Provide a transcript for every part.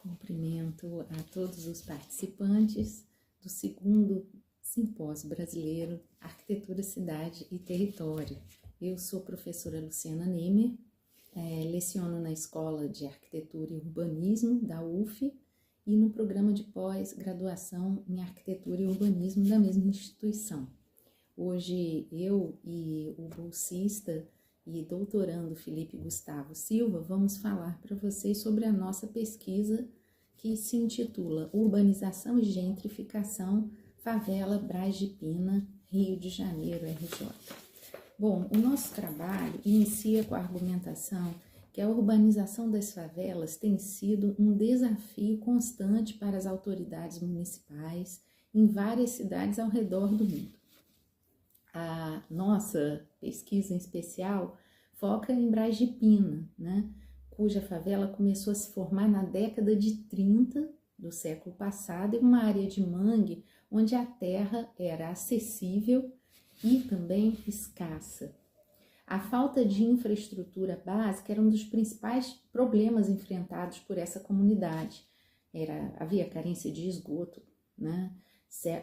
Cumprimento a todos os participantes do segundo Simpósio Brasileiro Arquitetura, Cidade e Território. Eu sou a professora Luciana Nemer, leciono na Escola de Arquitetura e Urbanismo da UF e no programa de pós-graduação em Arquitetura e Urbanismo da mesma instituição. Hoje eu e o bolsista e doutorando Felipe Gustavo Silva vamos falar para vocês sobre a nossa pesquisa que se intitula Urbanização e Gentrificação, Favela Braz de Pina, Rio de Janeiro, RJ. Bom, o nosso trabalho inicia com a argumentação que a urbanização das favelas tem sido um desafio constante para as autoridades municipais em várias cidades ao redor do mundo. A nossa pesquisa em especial foca em Braz de Pina, cuja favela começou a se formar na década de 30 do século passado, em uma área de mangue onde a terra era acessível e também escassa. A falta de infraestrutura básica era um dos principais problemas enfrentados por essa comunidade. Havia carência de esgoto,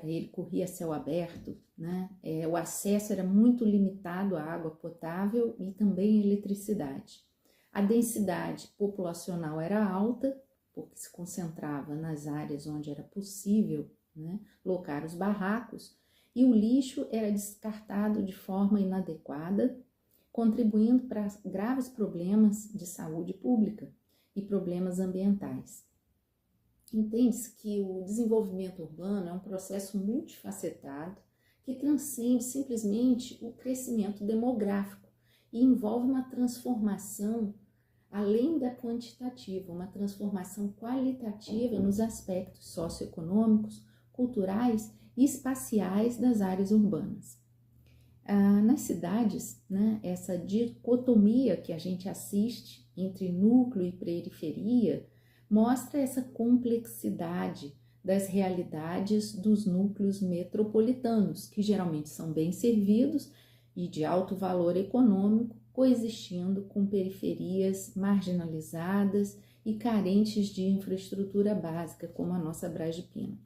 ele corria a céu aberto, o acesso era muito limitado à água potável e também à eletricidade. A densidade populacional era alta, porque se concentrava nas áreas onde era possível locar os barracos, e o lixo era descartado de forma inadequada, contribuindo para graves problemas de saúde pública e problemas ambientais. Entende-se que o desenvolvimento urbano é um processo multifacetado que transcende simplesmente o crescimento demográfico e envolve uma transformação além da quantitativa, uma transformação qualitativa nos aspectos socioeconômicos, culturais e espaciais das áreas urbanas. Nas cidades, essa dicotomia que a gente assiste entre núcleo e periferia mostra essa complexidade das realidades dos núcleos metropolitanos, que geralmente são bem servidos e de alto valor econômico, coexistindo com periferias marginalizadas e carentes de infraestrutura básica, como a nossa Braz de Pina.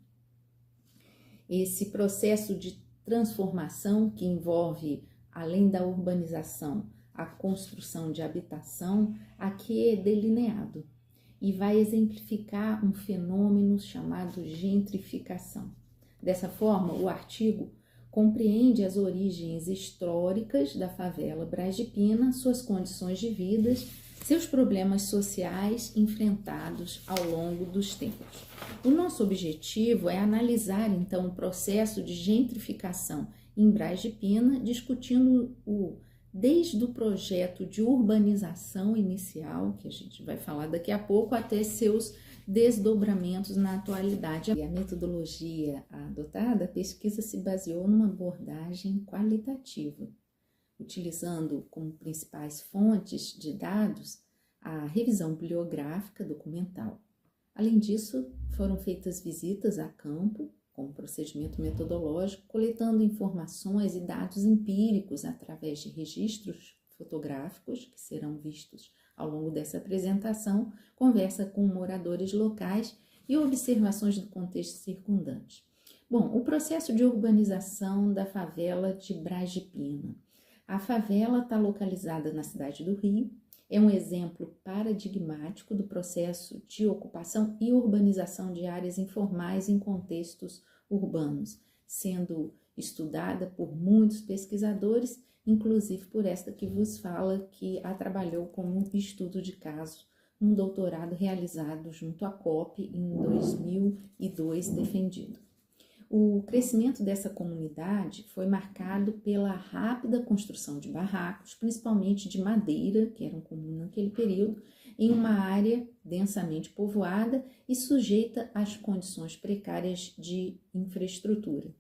Esse processo de transformação que envolve, além da urbanização, a construção de habitação, aqui é delineado e vai exemplificar um fenômeno chamado gentrificação. Dessa forma, o artigo compreende as origens históricas da favela Braz de Pina, suas condições de vida, seus problemas sociais enfrentados ao longo dos tempos. O nosso objetivo é analisar, então, o processo de gentrificação em Braz de Pina, discutindo desde o projeto de urbanização inicial, que a gente vai falar daqui a pouco, até seus desdobramentos na atualidade. E a metodologia adotada, a pesquisa se baseou numa abordagem qualitativa, utilizando como principais fontes de dados a revisão bibliográfica documental. Além disso, foram feitas visitas a campo, com procedimento metodológico, coletando informações e dados empíricos através de registros fotográficos, que serão vistos ao longo dessa apresentação, conversa com moradores locais e observações do contexto circundante. Bom, o processo de urbanização da favela de Braz de Pina. A favela está localizada na cidade do Rio, é um exemplo paradigmático do processo de ocupação e urbanização de áreas informais em contextos urbanos, sendo estudada por muitos pesquisadores, inclusive por esta que vos fala, que a trabalhou como estudo de caso num doutorado realizado junto à COP em 2002, defendido. O crescimento dessa comunidade foi marcado pela rápida construção de barracos, principalmente de madeira, que eram comuns naquele período, em uma área densamente povoada e sujeita às condições precárias de infraestrutura.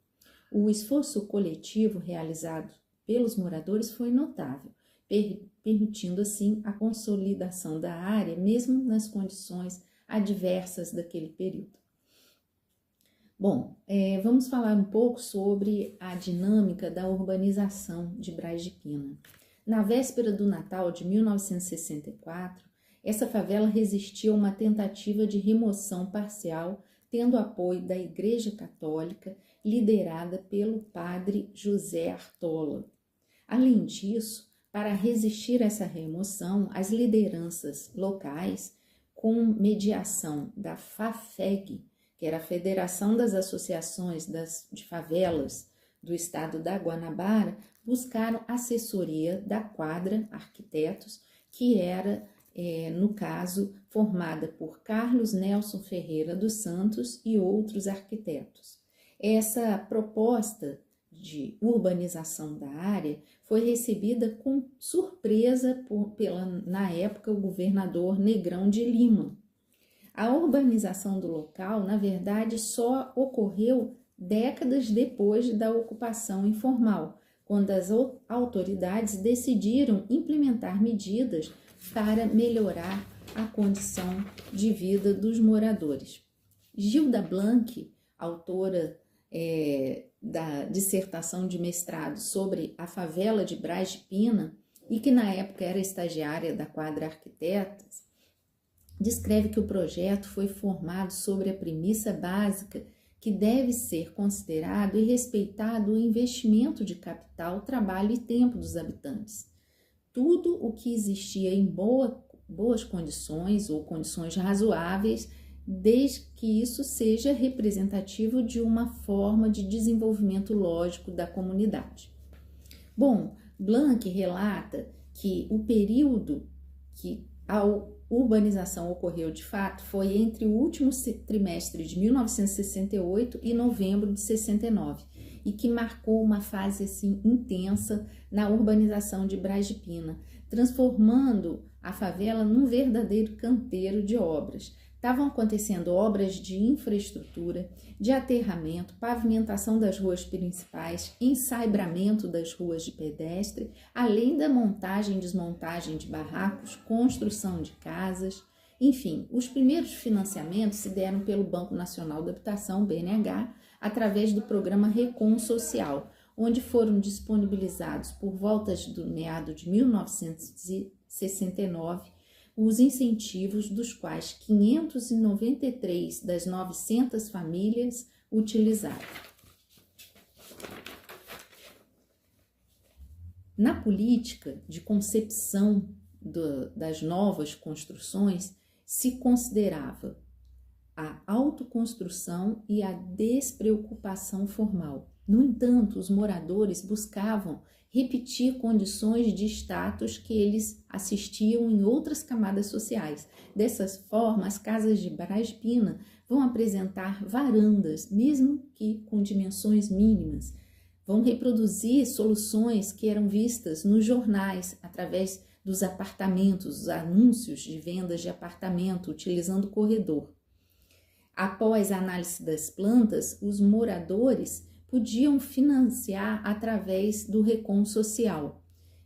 O esforço coletivo realizado pelos moradores foi notável, permitindo assim a consolidação da área, mesmo nas condições adversas daquele período. Bom, vamos falar um pouco sobre a dinâmica da urbanização de Braz de Pina. Na véspera do Natal de 1964, essa favela resistiu a uma tentativa de remoção parcial, tendo apoio da Igreja Católica, liderada pelo padre José Artola. Além disso, para resistir a essa remoção, as lideranças locais, com mediação da FAFEG, que era a Federação das Associações de Favelas do Estado da Guanabara, buscaram assessoria da Quadra Arquitetos, que era, no caso, formada por Carlos Nelson Ferreira dos Santos e outros arquitetos. Essa proposta de urbanização da área foi recebida com surpresa na época, o governador Negrão de Lima. A urbanização do local, na verdade, só ocorreu décadas depois da ocupação informal, quando as autoridades decidiram implementar medidas para melhorar a condição de vida dos moradores. Gilda Blanc, autora da dissertação de mestrado sobre a favela de Braz de Pina, e que na época era estagiária da Quadra Arquitetos, descreve que o projeto foi formado sobre a premissa básica que deve ser considerado e respeitado o investimento de capital, trabalho e tempo dos habitantes. Tudo o que existia em boas condições ou condições razoáveis, desde que isso seja representativo de uma forma de desenvolvimento lógico da comunidade. Bom, Blanc relata que o período que a urbanização ocorreu de fato foi entre o último trimestre de 1968 e novembro de 69, e que marcou uma fase assim intensa na urbanização de Braz de Pina, transformando a favela num verdadeiro canteiro de obras. Estavam acontecendo obras de infraestrutura, de aterramento, pavimentação das ruas principais, ensaibramento das ruas de pedestre, além da montagem e desmontagem de barracos, construção de casas. Enfim, os primeiros financiamentos se deram pelo Banco Nacional da Habitação, BNH, através do programa Recon Social, onde foram disponibilizados por volta do meado de 1969 os incentivos, dos quais 593 das 900 famílias utilizaram. Na política de concepção das novas construções, se considerava a autoconstrução e a despreocupação formal. No entanto, os moradores buscavam repetir condições de status que eles assistiam em outras camadas sociais. Dessa forma, as casas de Braz de Pina vão apresentar varandas, mesmo que com dimensões mínimas. Vão reproduzir soluções que eram vistas nos jornais, através dos apartamentos, os anúncios de vendas de apartamento, utilizando o corredor. Após a análise das plantas, os moradores podiam financiar através do Recon Social.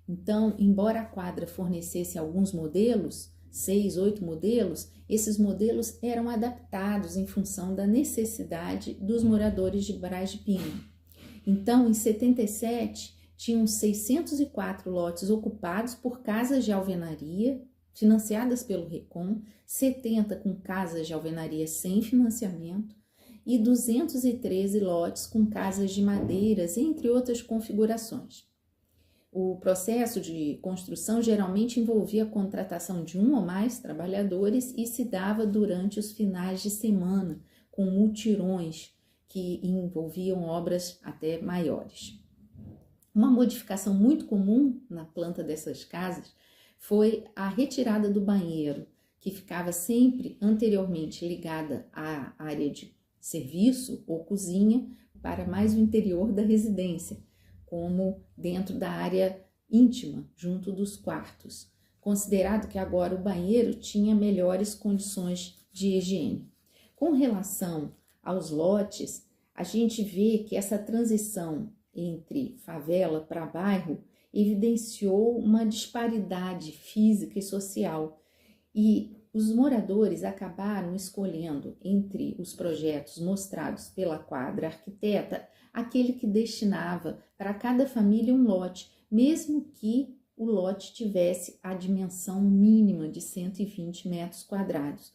Então, embora a quadra fornecesse alguns modelos, 6, 8 modelos, esses modelos eram adaptados em função da necessidade dos moradores de Braz de Pina. Então, em 77, tinham 604 lotes ocupados por casas de alvenaria, financiadas pelo Recon, 70 com casas de alvenaria sem financiamento, e 213 lotes com casas de madeiras, entre outras configurações. O processo de construção geralmente envolvia a contratação de um ou mais trabalhadores e se dava durante os finais de semana, com mutirões que envolviam obras até maiores. Uma modificação muito comum na planta dessas casas foi a retirada do banheiro, que ficava sempre anteriormente ligada à área de serviço ou cozinha, para mais o interior da residência, como dentro da área íntima, junto dos quartos, considerado que agora o banheiro tinha melhores condições de higiene. Com relação aos lotes, a gente vê que essa transição entre favela para bairro evidenciou uma disparidade física e social, e os moradores acabaram escolhendo entre os projetos mostrados pela quadra arquiteta aquele que destinava para cada família um lote, mesmo que o lote tivesse a dimensão mínima de 120 metros quadrados.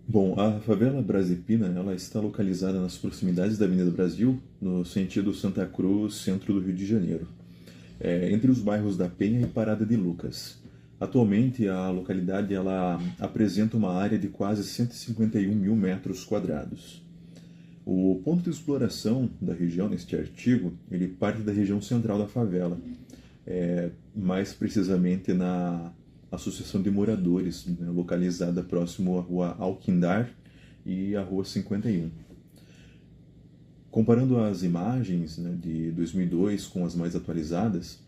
Bom, a favela Brasipina, ela está localizada nas proximidades da Avenida Brasil, no sentido Santa Cruz, centro do Rio de Janeiro, entre os bairros da Penha e Parada de Lucas. Atualmente, a localidade ela apresenta uma área de quase 151 mil metros quadrados. O ponto de exploração da região neste artigo, ele parte da região central da favela, mais precisamente na Associação de Moradores, né, localizada próximo à Rua Alquindar e à Rua 51. Comparando as imagens, né, de 2002 com as mais atualizadas,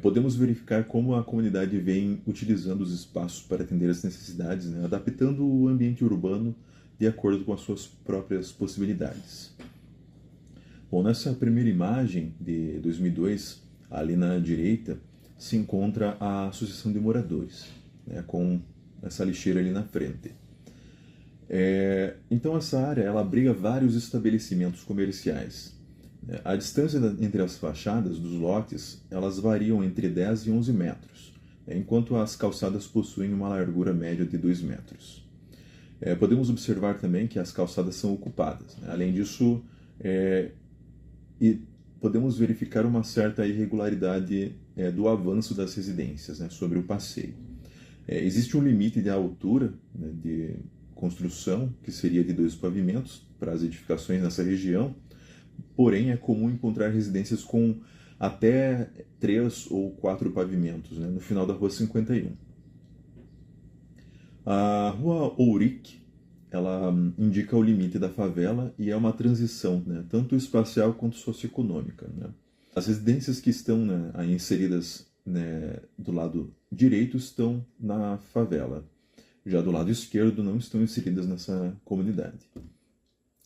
podemos verificar como a comunidade vem utilizando os espaços para atender às necessidades, né, adaptando o ambiente urbano de acordo com as suas próprias possibilidades. Bom, nessa primeira imagem de 2002, ali na direita, se encontra a Associação de Moradores, né, com essa lixeira ali na frente. Então essa área ela abriga vários estabelecimentos comerciais. A distância entre as fachadas dos lotes elas variam entre 10 e 11 metros, enquanto as calçadas possuem uma largura média de 2 metros. Podemos observar também que as calçadas são ocupadas. Né? Além disso, podemos verificar uma certa irregularidade do avanço das residências, né, sobre o passeio. Existe um limite de altura, né, de construção, que seria de 2 pavimentos para as edificações nessa região, porém é comum encontrar residências com até 3 ou 4 pavimentos, né, no final da Rua 51. A Rua Ourique, ela indica o limite da favela e é uma transição, né, tanto espacial quanto socioeconômica. Né. As residências que estão, né, aí inseridas, né, do lado direito estão na favela, já do lado esquerdo não estão inseridas nessa comunidade.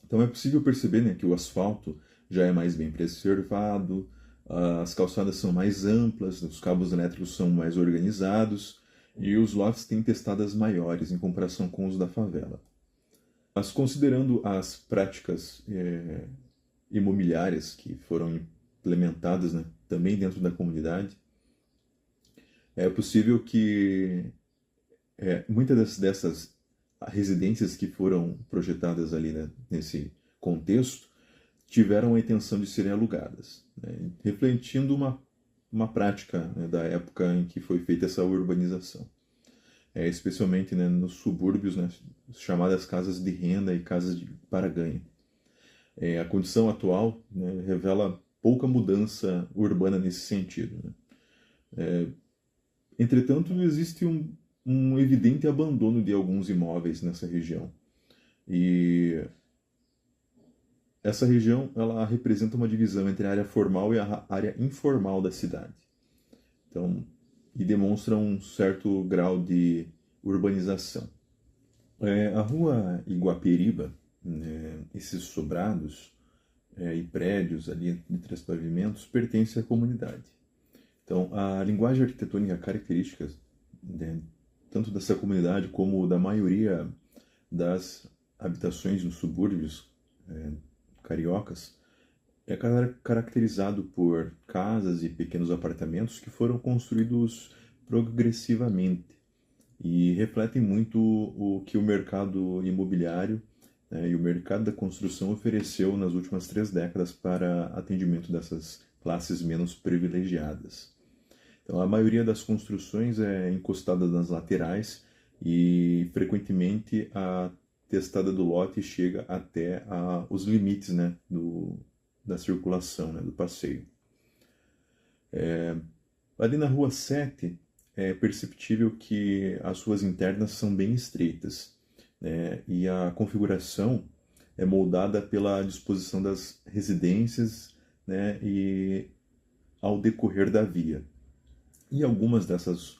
Então é possível perceber, né, que o asfalto já é mais bem preservado, as calçadas são mais amplas, os cabos elétricos são mais organizados e os lotes têm testadas maiores em comparação com os da favela. Mas considerando as práticas imobiliárias que foram implementadas, né, também dentro da comunidade, é possível que muitas dessas residências que foram projetadas ali, né, nesse contexto tiveram a intenção de serem alugadas, né, refletindo uma prática, né, da época em que foi feita essa urbanização. Especialmente, né, nos subúrbios, né, chamadas casas de renda e casas para ganho. A condição atual, né, revela pouca mudança urbana nesse sentido. Né. Entretanto, existe um evidente abandono de alguns imóveis nessa região. E essa região ela representa uma divisão entre a área formal e a área informal da cidade. Então, e demonstra um certo grau de urbanização. A Rua Iguaperiba, né, esses sobrados e prédios ali de 3 pavimentos pertencem à comunidade. Então, a linguagem arquitetônica característica, né, tanto dessa comunidade como da maioria das habitações nos subúrbios cariocas, é caracterizado por casas e pequenos apartamentos que foram construídos progressivamente e refletem muito o que o mercado imobiliário, né, e o mercado da construção ofereceu nas últimas 3 décadas para atendimento dessas classes menos privilegiadas. Então, a maioria das construções é encostada nas laterais e, frequentemente, a testada do lote chega até os limites, né, da circulação, né, do passeio. Ali na Rua 7, é perceptível que as ruas internas são bem estreitas, né, e a configuração é moldada pela disposição das residências, né, e ao decorrer da via. E algumas dessas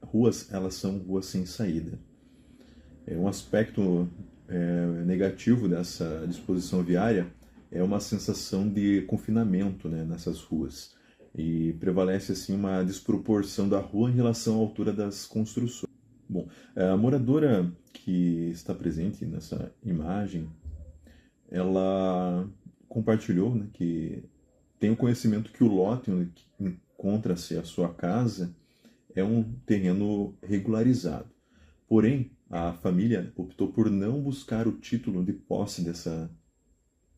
ruas, elas são ruas sem saída. Um aspecto negativo dessa disposição viária é uma sensação de confinamento, né, nessas ruas. E prevalece assim uma desproporção da rua em relação à altura das construções. Bom, a moradora que está presente nessa imagem, ela compartilhou, né, que tem o conhecimento que o lote encontra-se a sua casa é um terreno regularizado. Porém, a família optou por não buscar o título de posse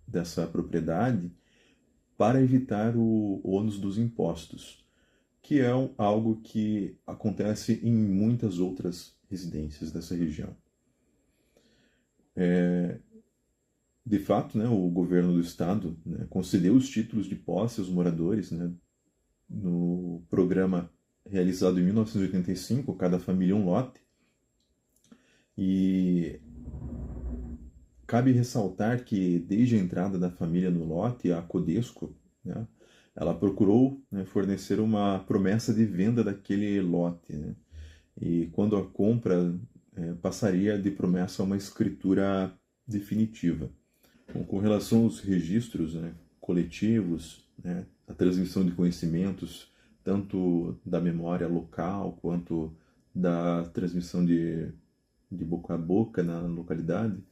dessa propriedade para evitar o ônus dos impostos, que é algo que acontece em muitas outras residências dessa região. De fato, né, o governo do estado, né, concedeu os títulos de posse aos moradores, né, no programa realizado em 1985, Cada Família um Lote, e cabe ressaltar que desde a entrada da família no lote, a Codesco, né, ela procurou, né, fornecer uma promessa de venda daquele lote, né, e quando a compra passaria de promessa a uma escritura definitiva. Bom, com relação aos registros, né, coletivos, né, a transmissão de conhecimentos, tanto da memória local quanto da transmissão de boca a boca na localidade,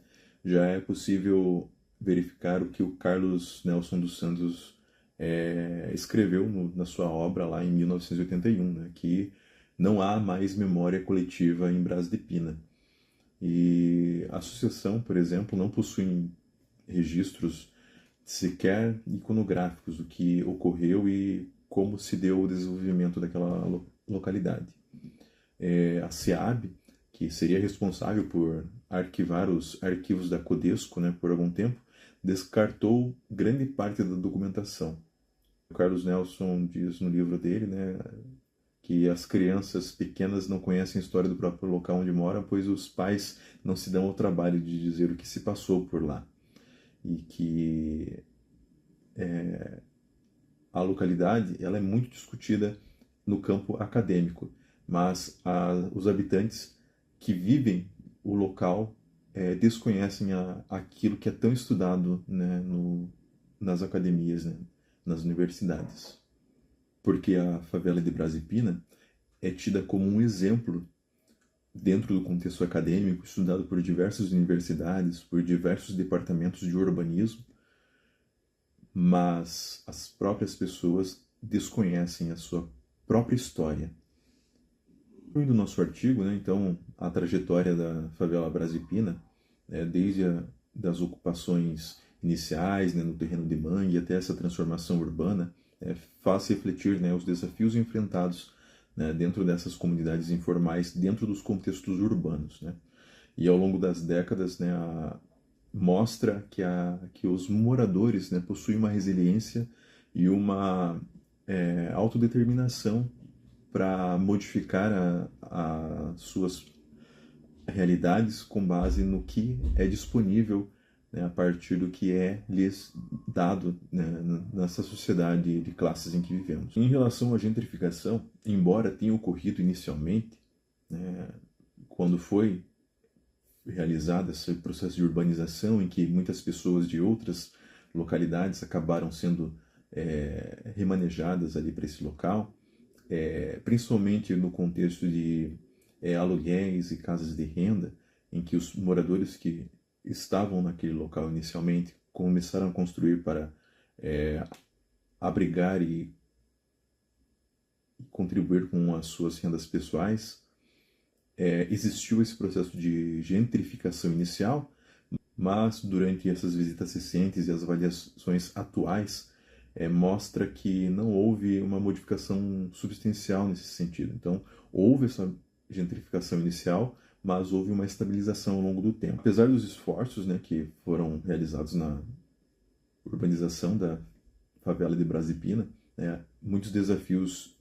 já é possível verificar o que o Carlos Nelson dos Santos escreveu na sua obra lá em 1981, né, que não há mais memória coletiva em Brás de Pina. E a associação, por exemplo, não possui registros sequer iconográficos do que ocorreu e como se deu o desenvolvimento daquela localidade. A SEAB, que seria responsável por arquivar os arquivos da Codesco, né, por algum tempo, descartou grande parte da documentação. O Carlos Nelson diz no livro dele, né, que as crianças pequenas não conhecem a história do próprio local onde moram, pois os pais não se dão ao trabalho de dizer o que se passou por lá. E que a localidade ela é muito discutida no campo acadêmico, mas os habitantes que vivem o local desconhecem aquilo que é tão estudado, né, nas academias, né, nas universidades. Porque a favela de Brás de Pina é tida como um exemplo dentro do contexto acadêmico, estudado por diversas universidades, por diversos departamentos de urbanismo, mas as próprias pessoas desconhecem a sua própria história. Incluindo o nosso artigo, né, então, a trajetória da favela Brás de Pina, desde das ocupações iniciais, né, no terreno de mangue até essa transformação urbana, faz refletir, né, os desafios enfrentados, né, dentro dessas comunidades informais, dentro dos contextos urbanos, né? E ao longo das décadas, né, mostra que os moradores, né, possuem uma resiliência e uma autodeterminação para modificar as suas realidades com base no que é disponível, né, a partir do que é lhes dado, né, nessa sociedade de classes em que vivemos. Em relação à gentrificação, embora tenha ocorrido inicialmente, né, quando foi realizado esse processo de urbanização em que muitas pessoas de outras localidades acabaram sendo remanejadas ali para esse local, principalmente no contexto de aluguéis e casas de renda, em que os moradores que estavam naquele local inicialmente começaram a construir para abrigar e contribuir com as suas rendas pessoais. Existiu esse processo de gentrificação inicial, mas durante essas visitas recentes e as avaliações atuais mostra que não houve uma modificação substancial nesse sentido. Então, houve essa gentrificação inicial, mas houve uma estabilização ao longo do tempo. Apesar dos esforços, né, que foram realizados na urbanização da favela de Brás de Pina, muitos desafios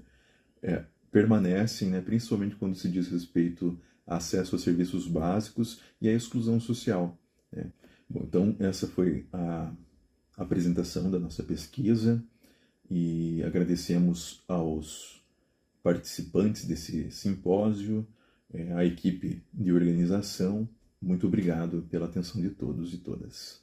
permanecem, né, principalmente quando se diz respeito a acesso a serviços básicos e à exclusão social, né? Bom, então essa foi a apresentação da nossa pesquisa e agradecemos aos participantes desse simpósio, a equipe de organização. Muito obrigado pela atenção de todos e todas.